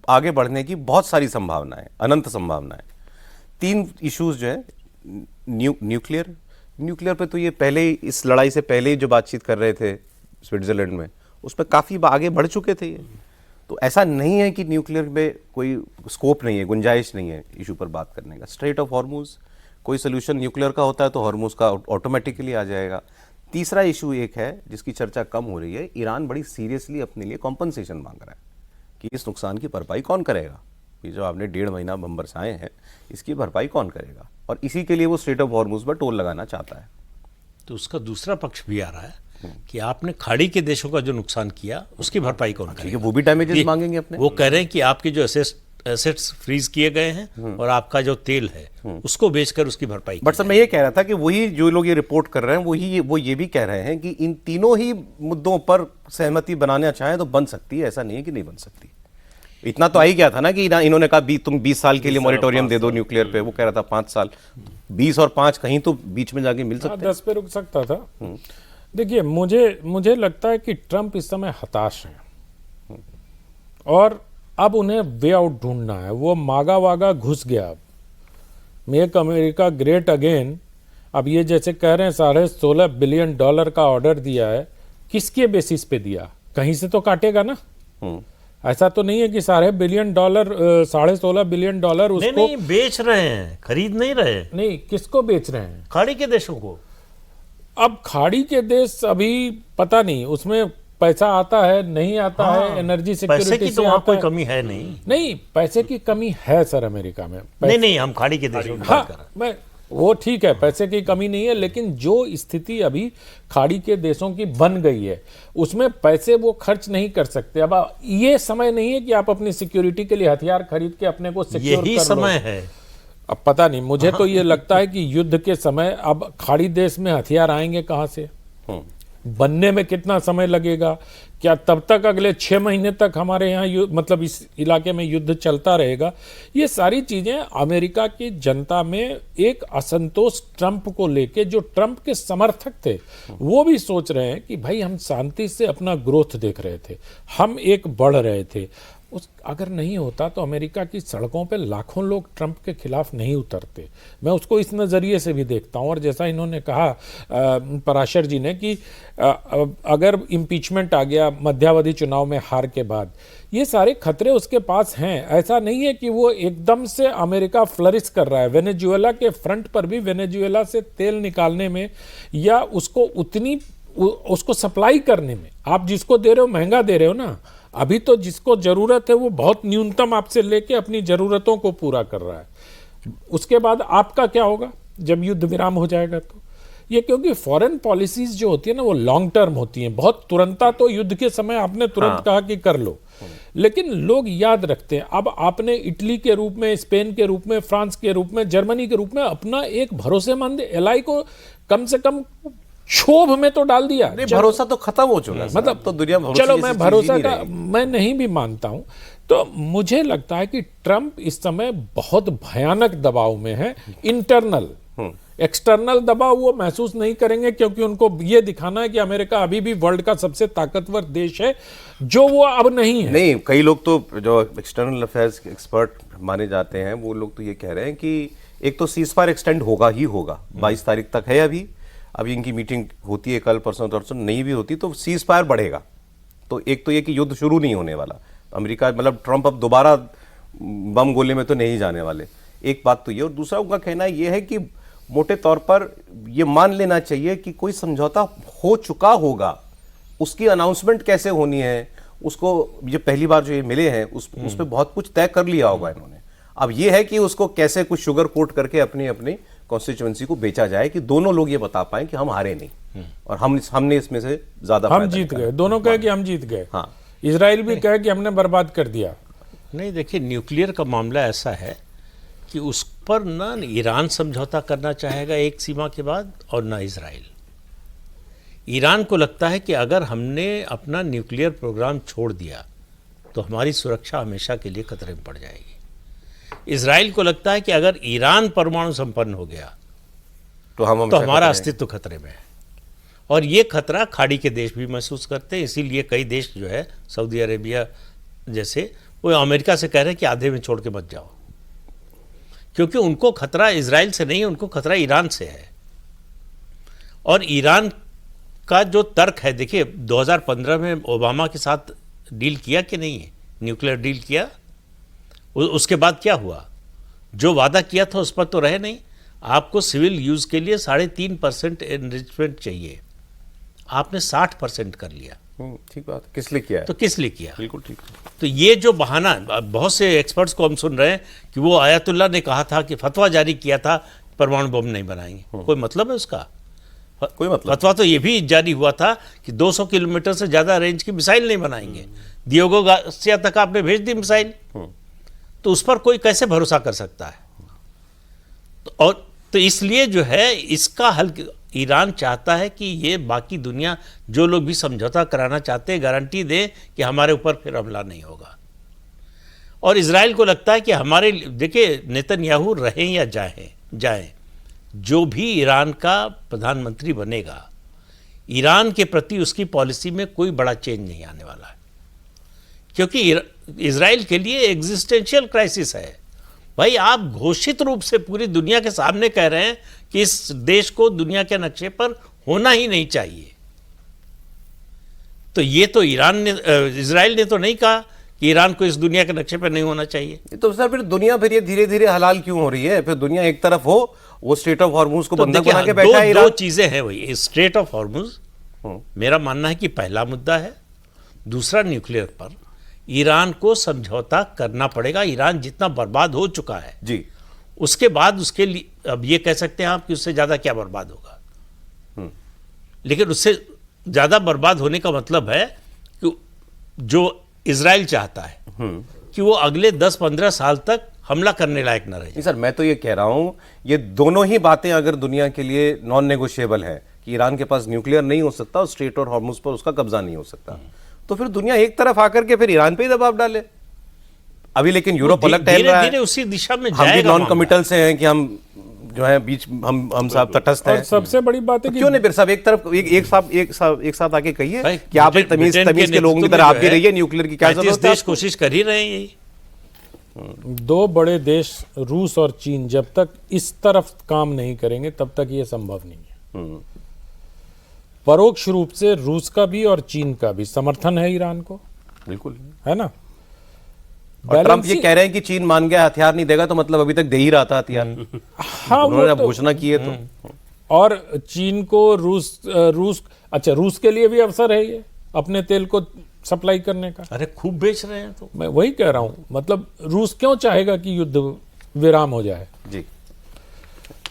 आगे बढ़ने की बहुत सारी संभावनाएं, अनंत संभावनाएं। 3 इश्यूज जो है, न्यूक्लियर पे तो ये पहले ही, इस लड़ाई से पहले ही जो बातचीत कर रहे थे स्विट्जरलैंड में, उस पर काफ़ी आगे बढ़ चुके थे ये। तो ऐसा नहीं है कि न्यूक्लियर में कोई स्कोप नहीं है, गुंजाइश नहीं है इशू पर बात करने का। स्ट्रेट ऑफ हॉर्मुज, कोई सोल्यूशन न्यूक्लियर का होता है तो हॉर्मुज का ऑटोमेटिकली आ जाएगा। तीसरा इशू एक है जिसकी चर्चा कम हो रही है, ईरान बड़ी सीरियसली अपने लिए कॉम्पनसेशन मांग रहा है कि इस नुकसान की भरपाई कौन करेगा। ये जो आपने 1.5 महीना बम बरसाए हैं, इसकी भरपाई कौन करेगा, और इसी के लिए वो स्ट्रेट ऑफ हॉर्मुज पर टोल लगाना चाहता है। तो उसका दूसरा पक्ष भी आ रहा है कि आपने खाड़ी के देशों का जो नुकसान किया उसकी भरपाई कौन ठीक है, करेगा। वो भी डैमेजेस मांगेंगे अपने। वो कह रहे हैं कि आपके जो एसेट्स फ्रीज किए गए हैं और आपका जो तेल है उसको बेचकर उसकी भरपाई। बट सर मैं ये कह रहा था कि वही जो लोग ये रिपोर्ट कर रहे हैं वो ये भी कह रहे हैं कि इन तीनों ही मुद्दों पर सहमति बनाना चाहें तो बन सकती है, ऐसा नहीं है कि नहीं बन सकती। इतना तो आ ही गया था ना कि इन्होंने कहा तुम 20 साल के लिए मॉरिटोरियम दे दो न्यूक्लियर पे, वो कह रहा था 5 साल, 20 और 5 कहीं तो बीच में जाके मिल सकते 10 पे रुक सकता था। देखिए मुझे लगता है कि ट्रंप इस समय हताश हैं और अब उन्हें वे आउट ढूंढना है। वो मागा वागा घुस गया। अब मेक अमेरिका ग्रेट अगेन, अब ये जैसे कह रहे हैं $16.5 बिलियन का ऑर्डर दिया है, किसके बेसिस पे दिया? कहीं से तो काटेगा ना। ऐसा तो नहीं है कि $16.5 बिलियन उसको नहीं बेच रहे हैं, खरीद नहीं रहे। नहीं, किसको बेच रहे हैं? खाड़ी के देशों को। अब खाड़ी के देश अभी पता नहीं उसमें पैसा आता है नहीं आता है, एनर्जी सिक्योरिटी पैसे की तो वहाँ कोई कमी है नहीं। पैसे की कमी है सर अमेरिका में। नहीं हम खाड़ी के देशों की बात कर रहे हैं। वो ठीक है, पैसे की कमी नहीं है, लेकिन जो स्थिति अभी खाड़ी के देशों की बन गई है उसमें पैसे वो खर्च नहीं कर सकते। अब ये समय नहीं है कि आप अपनी सिक्योरिटी के लिए हथियार खरीद के अपने को सिक्योर कर लो। यही समय है। अब पता नहीं, मुझे तो ये लगता है कि युद्ध के समय अब खाड़ी देश में हथियार आएंगे कहां से, बनने में कितना समय लगेगा, क्या तब तक अगले 6 महीने तक हमारे यहाँ मतलब इस इलाके में युद्ध चलता रहेगा? ये सारी चीजें अमेरिका की जनता में एक असंतोष ट्रंप को लेके, जो ट्रंप के समर्थक थे वो भी सोच रहे हैं कि भाई हम शांति से अपना ग्रोथ देख रहे थे, हम एक बढ़ रहे थे। अगर नहीं होता तो अमेरिका की सड़कों पे लाखों लोग ट्रंप के खिलाफ नहीं उतरते। मैं उसको इस नज़रिए से भी देखता हूँ। और जैसा इन्होंने कहा पराशर जी ने कि अगर इम्पीचमेंट आ गया मध्यावधि चुनाव में हार के बाद, ये सारे खतरे उसके पास हैं। ऐसा नहीं है कि वो एकदम से अमेरिका फ्लरिश कर रहा है। वेनेजुएला के फ्रंट पर भी वेनेजुएला से तेल निकालने में या उसको सप्लाई करने में, आप जिसको दे रहे हो महंगा दे रहे हो ना। अभी तो जिसको जरूरत है वो बहुत न्यूनतम आपसे लेके अपनी जरूरतों को पूरा कर रहा है। उसके बाद आपका क्या होगा जब युद्ध विराम हो जाएगा? तो ये क्योंकि फॉरेन पॉलिसीज जो होती है ना वो लॉन्ग टर्म होती हैं। बहुत तुरंता तो युद्ध के समय आपने तुरंत कहा कि कर लो, लेकिन लोग याद रखते हैं। अब आपने इटली के रूप में, स्पेन के रूप में, फ्रांस के रूप में, जर्मनी के रूप में अपना एक भरोसेमंद एलाई को कम से कम क्षोभ में तो डाल दिया। भरोसा तो खत्म हो चुका है, मतलब तो दुनिया चलो मैं भरोसा का मैं नहीं भी मानता हूं। तो मुझे लगता है कि ट्रंप इस समय बहुत भयानक दबाव में है। इंटरनल, एक्सटर्नल दबाव वो महसूस नहीं करेंगे क्योंकि उनको ये दिखाना है कि अमेरिका अभी भी वर्ल्ड का सबसे ताकतवर देश है, जो वो अब नहीं है। नहीं, कई लोग तो जो एक्सटर्नल अफेयर्स एक्सपर्ट माने जाते हैं वो लोग तो ये कह रहे हैं कि एक तो सीजफायर एक्सटेंड होगा ही होगा, 22 तारीख तक है अभी इनकी मीटिंग होती है कल परसों तरसों, नहीं भी होती तो सीज फायर बढ़ेगा। तो एक तो ये कि युद्ध शुरू नहीं होने वाला, अमेरिका मतलब ट्रंप अब दोबारा बम गोले में तो नहीं जाने वाले, एक बात तो ये। और दूसरा उनका कहना ये है कि मोटे तौर पर ये मान लेना चाहिए कि कोई समझौता हो चुका होगा, उसकी अनाउंसमेंट कैसे होनी है, उसको ये पहली बार जो ये मिले हैं उस पर बहुत कुछ तय कर लिया होगा इन्होंने। अब ये है कि उसको कैसे कुछ शुगर कोट करके अपनी अपनी कॉन्स्टिट्यूएंसी को बेचा जाए कि दोनों लोग ये बता पाए कि हम हारे नहीं और हमने इसमें से ज्यादा हम जीत गए। दोनों कहे कि हम जीत गए। हाँ, इजराइल भी कहे कि हमने बर्बाद कर दिया। नहीं, देखिए न्यूक्लियर का मामला ऐसा है कि उस पर ना ईरान समझौता करना चाहेगा एक सीमा के बाद और ना इजराइल। ईरान को लगता है कि अगर हमने अपना न्यूक्लियर प्रोग्राम छोड़ दिया तो हमारी सुरक्षा हमेशा के लिए खतरे में पड़ जाएगी। इजराइल को लगता है कि अगर ईरान परमाणु संपन्न हो गया तो हमारा अस्तित्व खतरे में है। और ये खतरा खाड़ी के देश भी महसूस करते हैं, इसीलिए कई देश जो है सऊदी अरेबिया जैसे वो अमेरिका से कह रहे हैं कि आधे में छोड़ के मत जाओ, क्योंकि उनको खतरा इजराइल से नहीं है, उनको खतरा ईरान से है। और ईरान का जो तर्क है, देखिए 2015 में ओबामा के साथ डील किया कि नहीं है, न्यूक्लियर डील किया, उसके बाद क्या हुआ? जो वादा किया था उस पर तो रहे नहीं। आपको सिविल यूज के लिए 3.5% एनरिचमेंट चाहिए, आपने 60% कर लिया, ठीक बात, किस लिए किया है? तो किस लिए किया? बिल्कुल ठीक। तो ये जो बहाना, बहुत से एक्सपर्ट्स को हम सुन रहे हैं कि वो आयतुल्ला ने कहा था कि फतवा जारी किया था परमाणु बम नहीं बनाएंगे, कोई मतलब है उसका? कोई मतलब? फतवा तो ये भी जारी हुआ था कि 200 किलोमीटर से ज्यादा रेंज की मिसाइल नहीं बनाएंगे। दियोगो गार्सिया तक आपने भेज दी मिसाइल, तो उस पर कोई कैसे भरोसा कर सकता है? तो इसलिए जो है इसका हल ईरान चाहता है कि ये बाकी दुनिया जो लोग भी समझौता कराना चाहते हैं गारंटी दे कि हमारे ऊपर फिर हमला नहीं होगा। और इजराइल को लगता है कि हमारे, देखिए नेतन्याहू रहें या जाएं, जो भी ईरान का प्रधानमंत्री बनेगा, ईरान के प्रति उसकी पॉलिसी में कोई बड़ा चेंज नहीं आने वाला है, क्योंकि इजराइल के लिए एग्जिस्टेंशियल क्राइसिस है। भाई आप घोषित रूप से पूरी दुनिया के सामने कह रहे हैं कि इस देश को दुनिया के नक्शे पर होना ही नहीं चाहिए। तो ये तो इजराइल ने तो नहीं कहा कि ईरान को इस दुनिया के नक्शे पर नहीं होना चाहिए। तो सर फिर दुनिया फिर ये धीरे धीरे हलाल क्यों हो रही है? फिर दुनिया एक तरफ हो, वो स्ट्रेट ऑफ हॉर्मुज को तो बंधक बना के बैठा है दो ईरान। चीजें हैं वही, स्ट्रेट ऑफ हॉर्मुज मेरा मानना है कि पहला मुद्दा है, दूसरा न्यूक्लियर पर ईरान को समझौता करना पड़ेगा। ईरान जितना बर्बाद हो चुका है जी, उसके बाद उसके लिए अब ये कह सकते हैं आप कि उससे ज्यादा क्या बर्बाद होगा, लेकिन उससे ज्यादा बर्बाद होने का मतलब है कि जो इजराइल चाहता है कि वो अगले 10-15 साल तक हमला करने लायक न रहे। नहीं सर, मैं तो ये कह रहा हूं, ये दोनों ही बातें अगर दुनिया के लिए नॉन नेगोशिएबल है कि ईरान के पास न्यूक्लियर नहीं हो सकता और स्ट्रेट और हॉर्मुज पर उसका कब्जा नहीं हो सकता, तो फिर दुनिया एक तरफ आकर के फिर ईरान पे ही दबाव डाले। अभी लेकिन यूरोप अलग टहल रहा है, धीरे उसी दिशा में हम भी जाएगा। नॉन कमिटल से हैं कि हम जो है बीच हम सब तटस्थ और हैं। सबसे बड़ी बात है तो कि क्यों नहीं फिर सब एक तरफ एक साथ आके कहिए भाई, कि आप एक तमीज के लोगों की तरह आप भी रहिए, न्यूक्लियर की क्या जरूरत है? देश कोशिश कर ही रहे हैं। दो बड़े देश रूस और चीन जब तक इस तरफ काम नहीं करेंगे तब तक ये संभव नहीं है। परोक्ष रूप से रूस का भी और चीन का भी समर्थन है ईरान को, बिल्कुल है ना। और ट्रंप ये कह रहे हैं कि चीन मान गया हथियार नहीं देगा, तो मतलब अभी तक दे ही रहा था हथियार। हाँ, उन्होंने वो तो, घोषणा की है तो। और चीन को रूस के लिए भी अवसर है ये अपने तेल को सप्लाई करने का। अरे खूब बेच रहे हैं। तो मैं वही कह रहा हूं, मतलब रूस क्यों चाहेगा कि युद्ध विराम हो जाए? जी,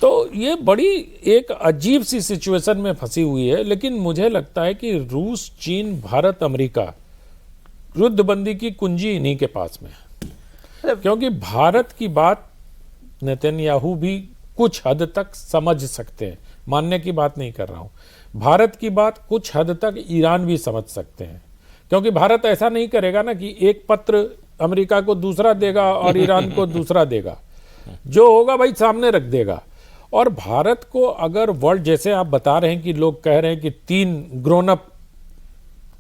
तो ये बड़ी एक अजीब सी सिचुएशन में फंसी हुई है। लेकिन मुझे लगता है कि रूस, चीन, भारत, अमेरिका युद्धबंदी की कुंजी इन्हीं के पास में है, क्योंकि भारत की बात नेतन्याहू भी कुछ हद तक समझ सकते हैं, मानने की बात नहीं कर रहा हूं। भारत की बात कुछ हद तक ईरान भी समझ सकते हैं, क्योंकि भारत ऐसा नहीं करेगा ना कि एक पत्र अमेरिका को दूसरा देगा और ईरान को दूसरा देगा। जो होगा भाई सामने रख देगा। और भारत को अगर वर्ल्ड, जैसे आप बता रहे हैं कि लोग कह रहे हैं कि 3 ग्रोन अप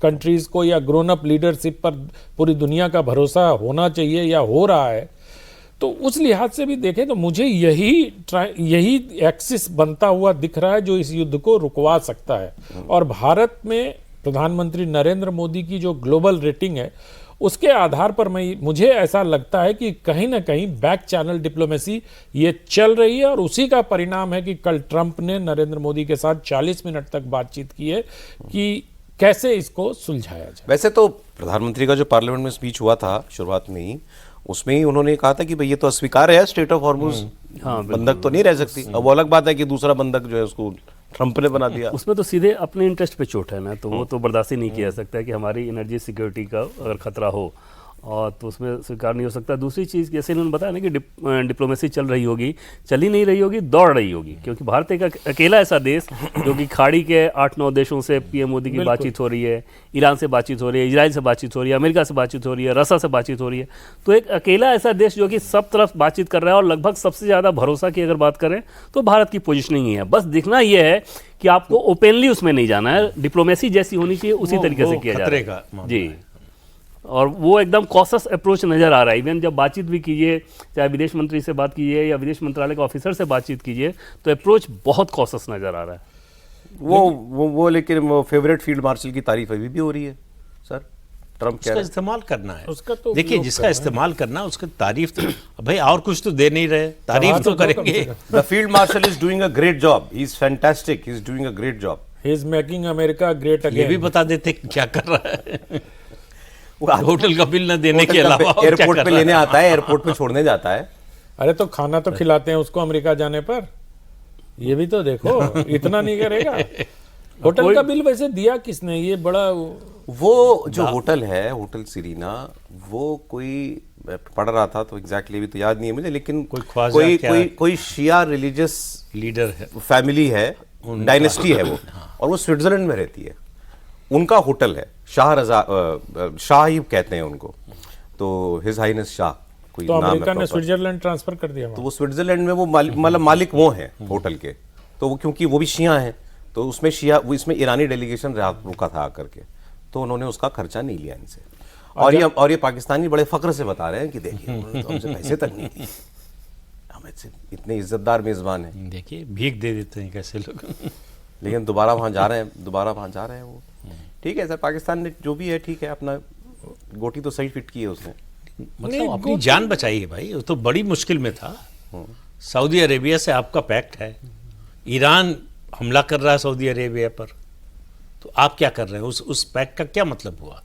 कंट्रीज को या ग्रोन अप लीडरशिप पर पूरी दुनिया का भरोसा होना चाहिए या हो रहा है, तो उस लिहाज से भी देखें तो मुझे यही एक्सिस बनता हुआ दिख रहा है जो इस युद्ध को रुकवा सकता है। और भारत में प्रधानमंत्री नरेंद्र मोदी की जो ग्लोबल रेटिंग है उसके आधार पर मुझे ऐसा लगता है कि कहीं ना कहीं बैक चैनल डिप्लोमेसी ये चल रही है। और उसी का परिणाम है कि कल ट्रंप ने नरेंद्र मोदी के साथ 40 मिनट तक बातचीत की है कि कैसे इसको सुलझाया जाए। वैसे तो प्रधानमंत्री का जो पार्लियामेंट में स्पीच हुआ था शुरुआत में ही, उसमें ही उन्होंने कहा था कि भाई ये तो अस्वीकार्य है, स्टेट ऑफ हॉर्मुज बंधक तो नहीं रह सकती। अब वो अलग बात है कि दूसरा बंधक जो है उसको ट्रंप ने बना दिया। उसमें तो सीधे अपने इंटरेस्ट पे चोट है ना, तो वो तो बर्दाश्त ही नहीं किया जा सकता है कि हमारी एनर्जी सिक्योरिटी का अगर खतरा हो और तो उसमें स्वीकार नहीं हो सकता। दूसरी चीज़ जैसे इन्होंने बताया ना कि डिप्लोमेसी चल रही होगी, चल ही नहीं रही होगी, दौड़ रही होगी, क्योंकि भारत एक अकेला ऐसा देश जो कि खाड़ी के 8-9 देशों से पीएम मोदी की बातचीत हो रही है, ईरान से बातचीत हो रही है, इजराइल से बातचीत हो रही है, अमेरिका से बातचीत हो रही है, रसिया से बातचीत हो रही है। तो एक अकेला ऐसा देश जो कि सब तरफ बातचीत कर रहा है और लगभग सबसे ज़्यादा भरोसा की अगर बात करें तो भारत की पोजिशनिंग ही है। बस दिखना यह है कि आपको ओपनली उसमें नहीं जाना है, डिप्लोमेसी जैसी होनी चाहिए उसी तरीके से किया जा रहा है जी। और वो एकदम कॉशस अप्रोच नज़र आ रहा है। इवन जब बातचीत भी कीजिए, चाहे विदेश मंत्री से बात कीजिए या विदेश मंत्रालय के ऑफिसर से बातचीत कीजिए, तो अप्रोच बहुत कॉशस नज़र आ रहा है। लेकिन वो फेवरेट फील्ड मार्शल की तारीफ अभी भी हो रही है सर। ट्रम्प कह उसका रहे हैं। इस्तेमाल करना है। उसका तो देखिए, उपयोग जिसका करना है। इस्तेमाल करना है उसकी तारीफ तो भाई और कुछ तो दे नहीं रहे, तारीफ तो करेंगे। The field marshal is doing a great job. He's fantastic. He's doing a great job. He is making America great ये भी अगेन। बता देते क्या कर रहा है। वो आज होटल का बिल न देने के होटल का अलावा और क्या एयरपोर्ट कर पे रहा है? लेने आता है, एयरपोर्ट पे छोड़ने जाता है। अरे तो खाना तो खिलाते हैं उसको अमेरिका जाने पर, ये भी तो देखो। इतना नहीं करेगा। होटल का बिल वैसे दिया किसने? ये बड़ा वो जो होटल है, होटल सिरीना, वो कोई पढ़ रहा था तो एग्जैक्टली भी तो याद नहीं है मुझे, लेकिन कोई ख्वाजा कोई क्या? कोई कोई शिया रिलीजियस लीडर है। फैमिली है, डायनेस्टी है वो, और वो स्विट्जरलैंड में रहती है। उनका होटल है, शाह रजा, शाह ही कहते हैं उनको, तो हिज हाइनेस शाह कोई तो नाम है अमेरिका ने proper। स्विट्जरलैंड ट्रांसफर कर दिया तो वहाँ। वो स्विट्जरलैंड में वो मतलब मालिक वो हैं होटल के, तो वो क्योंकि वो भी शिया हैं, तो उसमें शिया, वो इसमें ईरानी डेलीगेशन रुका था आकर के, तो उन्होंने उसका खर्चा नहीं लिया इनसे। और ये पाकिस्तानी बड़े फक्र से बता रहे हैं कि देखिए उन्होंने तो हमसे पैसे तक नहीं दिए, हमें से इतने इज्जतदार मेजबान हैं, देखिए भीख दे देते हैं कैसे लोग। लेकिन दोबारा वहाँ जा रहे हैं वो। ठीक है सर, पाकिस्तान ने जो भी है ठीक है, अपना गोटी तो सही फिट की है उसने। मतलब अपनी जान बचाई है भाई, वो तो बड़ी मुश्किल में था। सऊदी अरेबिया से आपका पैक्ट है, ईरान हमला कर रहा है सऊदी अरेबिया पर, तो आप क्या कर रहे हैं? उस पैक्ट का क्या मतलब हुआ?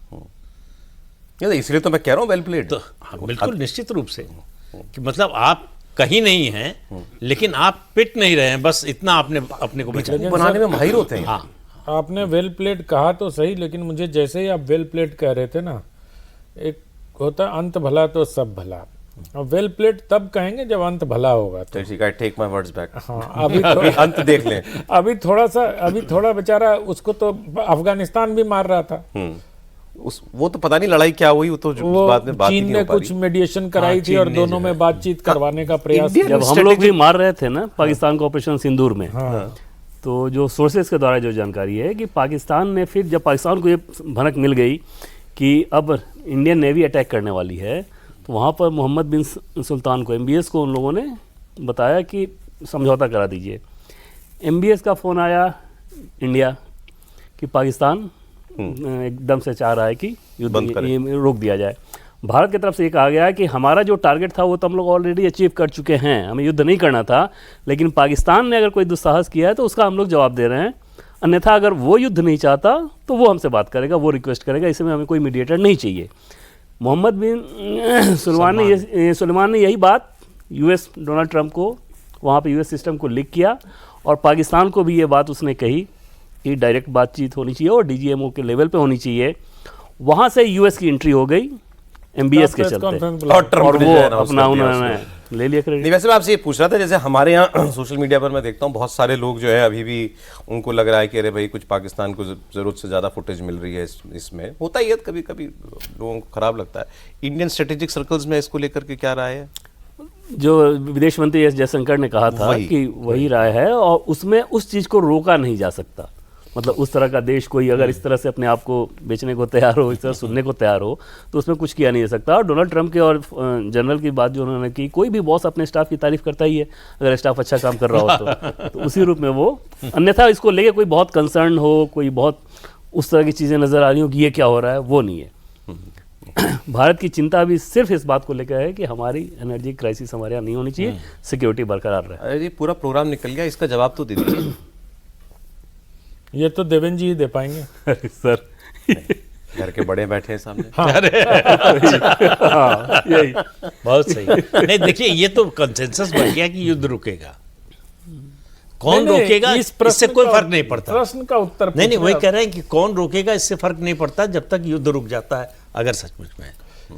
ये इसलिए तो मैं कह रहा हूँ वेल प्लेड। तो हाँ, बिल्कुल निश्चित रूप से कि मतलब आप कहीं नहीं हैं, लेकिन आप पिट नहीं रहे हैं, बस इतना आपने अपने को बचा। बनाने में माहिर होते हैं। हाँ, आपने वेल प्लेट कहा तो सही, लेकिन मुझे जैसे ही आप वेल प्लेट कह रहे थे ना, एक होता है अंत भला तो सब भला। और वेल प्लेट तब कहेंगे जब अंत भला होगा। तो ठीक है, टेक माय वर्ड्स बैक। हाँ, अभी अभी अंत देख लें। अभी थोड़ा बेचारा, उसको तो अफगानिस्तान भी मार रहा था। वो तो पता नहीं लड़ाई क्या हुई, वो तो वो बाद में बात ही चीन नहीं ने हो पा कुछ रही। मेडिएशन कराई थी और दोनों में बातचीत करवाने का प्रयास इंडियन किया। जब हम लोग भी मार रहे थे ना पाकिस्तान को ऑपरेशन सिंदूर में, तो जो सोर्सेज के द्वारा जो जानकारी है कि पाकिस्तान ने फिर जब पाकिस्तान को ये भनक मिल गई कि अब इंडियन नेवी अटैक करने वाली है, तो वहाँ पर मोहम्मद बिन सुल्तान को, MBS को उन लोगों ने बताया कि समझौता करा दीजिए। MBS का फ़ोन आया इंडिया कि पाकिस्तान एकदम से चाह रहा है कि युद्ध ये रोक दिया जाए। भारत की तरफ से ये कहा गया कि हमारा जो टारगेट था वो तो हम लोग ऑलरेडी अचीव कर चुके हैं, हमें युद्ध नहीं करना था, लेकिन पाकिस्तान ने अगर कोई दुस्साहस किया है तो उसका हम लोग जवाब दे रहे हैं, अन्यथा अगर वो युद्ध नहीं चाहता तो वो हमसे बात करेगा, वो रिक्वेस्ट करेगा, इसमें हमें कोई मीडिएटर नहीं चाहिए। मोहम्मद बिन सुलेमान ने यही बात US डोनाल्ड ट्रंप को, वहाँ पे US सिस्टम को लीक किया, और पाकिस्तान को भी ये बात उसने कही कि डायरेक्ट बातचीत होनी चाहिए और DGMO के लेवल पे होनी चाहिए। वहाँ से US की एंट्री हो गई MBS के चलते, और वो अपना उन्होंने ले लिया क्रेडिट। नहीं, वैसे मैं आपसे ये पूछ रहा था, जैसे हमारे यहाँ सोशल मीडिया पर मैं देखता हूँ बहुत सारे लोग जो है अभी भी उनको लग रहा है कि अरे भाई कुछ पाकिस्तान को ज़रूरत से ज़्यादा फुटेज मिल रही है, इसमें होता ही है, कभी कभी लोगों को खराब लगता है। इंडियन स्ट्रेटेजिक सर्कल्स में इसको लेकर के क्या राय है? जो विदेश मंत्री S जयशंकर ने कहा था कि वही राय है, और उसमें उस चीज़ को रोका नहीं जा सकता। मतलब उस तरह का देश कोई अगर इस तरह से अपने आप को बेचने को तैयार हो, इस तरह सुनने को तैयार हो, तो उसमें कुछ किया नहीं जा सकता। और डोनाल्ड ट्रंप के और जनरल की बात जो उन्होंने की, कोई भी बॉस अपने स्टाफ की तारीफ करता ही है अगर स्टाफ अच्छा काम कर रहा हो तो उसी रूप में वो, अन्यथा इसको लेके कोई बहुत कंसर्न हो, कोई बहुत उस तरह की चीज़ें नज़र आ रही हो कि ये क्या हो रहा है, वो नहीं है। भारत की चिंता भी सिर्फ इस बात को लेकर है कि हमारी एनर्जी क्राइसिस हमारे यहाँ नहीं होनी चाहिए, सिक्योरिटी बरकरार रहे। अरे पूरा प्रोग्राम निकल गया, इसका जवाब तो दे दीजिए। ये तो देवेंद्र जी ही दे पाएंगे। अरे सर, घर के बड़े बैठे हैं सामने। यही बहुत सही। नहीं देखिए, ये तो कंसेंसस बन गया कि युद्ध रुकेगा। कौन नहीं, रोकेगा इस प्रश्न इससे कोई का- फर्क नहीं पड़ता। प्रश्न का उत्तर नहीं, वही पूछना- कह रहे हैं कि कौन रोकेगा, इससे फर्क नहीं पड़ता जब तक युद्ध रुक जाता है। अगर सचमुच में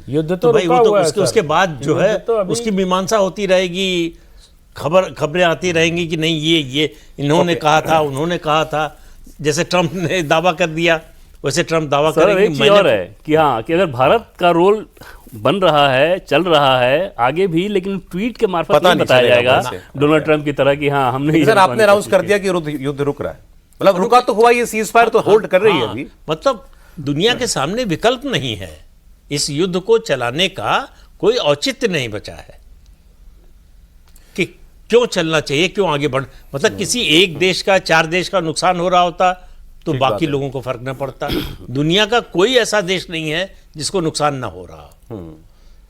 युद्ध तो तो भाई रुका वो तो हुआ है उसके सर। उसके बाद जो युद्ध है तो अभी- उसकी मीमांसा होती रहेगी, खबरें आती रहेंगी कि नहीं ये इन्होंने कहा था, उन्होंने कहा था। जैसे ट्रंप ने दावा कर दिया, वैसे ट्रंप दावा सर, करेंगे। एक चीज और है कि हाँ, कि अगर भारत का रोल बन रहा है, चल रहा है आगे भी, लेकिन ट्वीट के मार्फत पता नहीं नहीं बताया चलेगा जाएगा वहाँ से। डोनाल्ड ट्रंप की तरह कि हाँ हमने ये सर आपने करने की अनाउंस कर कोशिश दिया कि युद्ध रुक रहा है, मतलब रुका तो हुआ, ये सीज फायर तो होल्ड कर रही है अभी। मतलब दुनिया के सामने विकल्प नहीं है, इस युद्ध को चलाने का कोई औचित्य नहीं बचा है कि क्यों चलना चाहिए, क्यों आगे बढ़, मतलब किसी एक देश का, 4 देश का नुकसान हो रहा होता तो बाकी लोगों को फर्क न पड़ता। दुनिया का कोई ऐसा देश नहीं है जिसको नुकसान ना हो रहा।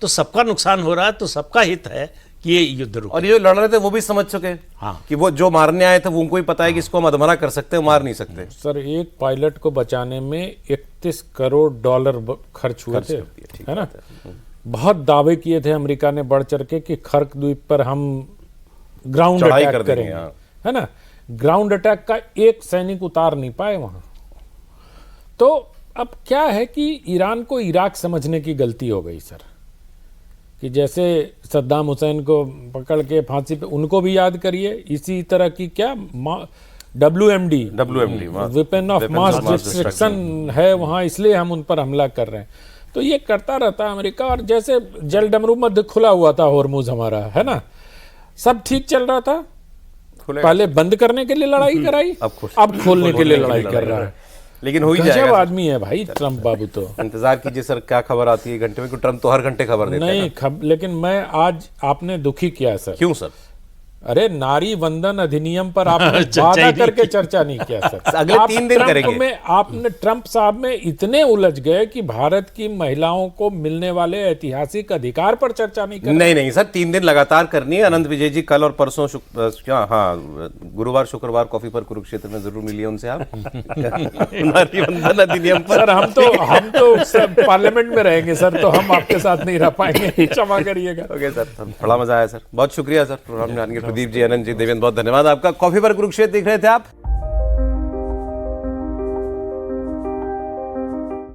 तो सबका नुकसान हो रहा है, तो सबका हित है कि ये युद्ध रुके। और ये जो लड़ रहे थे वो भी समझ चुके हैं हाँ। कि वो जो मारने आए थे वो उनको ही पता है कि इसको हम अधमरा कर सकते हैं, मार नहीं सकते। सर एक पायलट को बचाने में 31 करोड़ डॉलर खर्च हुए थे, है ना। बहुत दावे किए थे अमेरिका ने बढ़ चढ़ के कि खर्क द्वीप पर हम ग्राउंड चढ़ाई अटैक कर देंगे, करेंगे, हाँ। है ना। ग्राउंड अटैक का एक सैनिक उतार नहीं पाए वहां। तो अब क्या है कि ईरान को इराक समझने की गलती हो गई सर, कि जैसे सद्दाम हुसैन को पकड़ के फांसी पे, उनको भी याद करिए इसी तरह की क्या WMD weapon of mass destruction है वहां, इसलिए हम उन पर हमला कर रहे हैं। तो ये करता रहता है अमेरिका। और जैसे जल डमरू मध्य खुला हुआ था होर्मुज हमारा, है ना, सब ठीक चल रहा था, पहले बंद करने के लिए लड़ाई कराई, अब खोलने के लिए लड़ाई कर रहा है। लेकिन हो ही गजब जाएगा। आदमी है भाई ट्रम्प बाबू। तो इंतजार कीजिए सर, क्या खबर आती है घंटे में, क्योंकि ट्रम्प तो हर घंटे खबर देते हैं नहीं लेकिन मैं आज आपने दुखी किया सर। क्यों सर? अरे नारी वंदन अधिनियम पर आपने वादा करके चर्चा नहीं किया सर। अगले 3 दिन करेंगे। आपने ट्रंप साहब में इतने उलझ गए कि भारत की महिलाओं को मिलने वाले ऐतिहासिक अधिकार पर चर्चा नहीं कर। नहीं सर, 3 दिन लगातार करनी है। अनंत विजय जी कल और परसों गुरुवार शुक्रवार कॉफी पर कुरुक्षेत्र में जरूर मिलिए उनसे आप। नारी वंदन अधिनियम पर। सर हम तो पार्लियामेंट में रहेंगे सर, तो हम आपके साथ नहीं रह पाएंगे, क्षमा करिएगा। ओके सर, बड़ा मजा आया सर, बहुत शुक्रिया सर प्रोग्राम में आने के। प्रदीप जी, अनंत जी, देवेंद्र, बहुत धन्यवाद आपका। कॉफी पर कुरुक्षेत्र देख रहे थे आप।